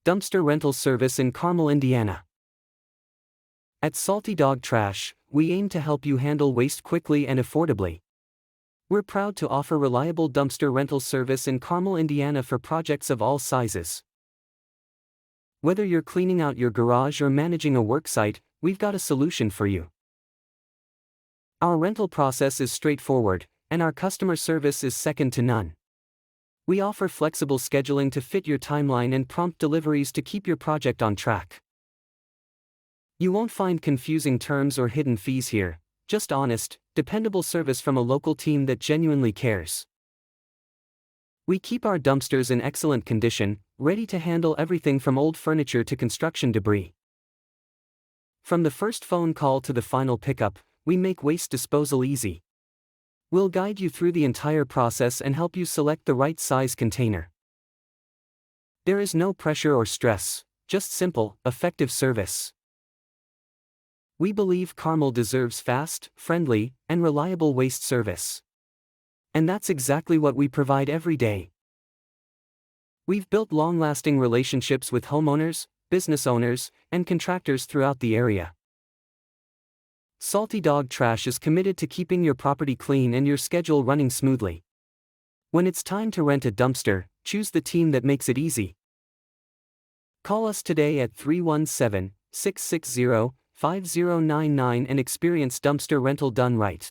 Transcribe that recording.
dumpster rental service in Carmel, Indiana. At Salty Dog Trash, we aim to help you handle waste quickly and affordably. We're proud to offer reliable dumpster rental service in Carmel, Indiana for projects of all sizes. Whether you're cleaning out your garage or managing a worksite, we've got a solution for you. Our rental process is straightforward, and our customer service is second to none. We offer flexible scheduling to fit your timeline and prompt deliveries to keep your project on track. You won't find confusing terms or hidden fees here, just honest, dependable service from a local team that genuinely cares. We keep our dumpsters in excellent condition, ready to handle everything from old furniture to construction debris. From the first phone call to the final pickup, we make waste disposal easy. We'll guide you through the entire process and help you select the right size container. There is no pressure or stress, just simple, effective service. We believe Carmel deserves fast, friendly, and reliable waste service. And that's exactly what we provide every day. We've built long-lasting relationships with homeowners, business owners, and contractors throughout the area. Salty Dog Trash is committed to keeping your property clean and your schedule running smoothly. When it's time to rent a dumpster, choose the team that makes it easy. Call us today at 317-660-5099 and experience dumpster rental done right.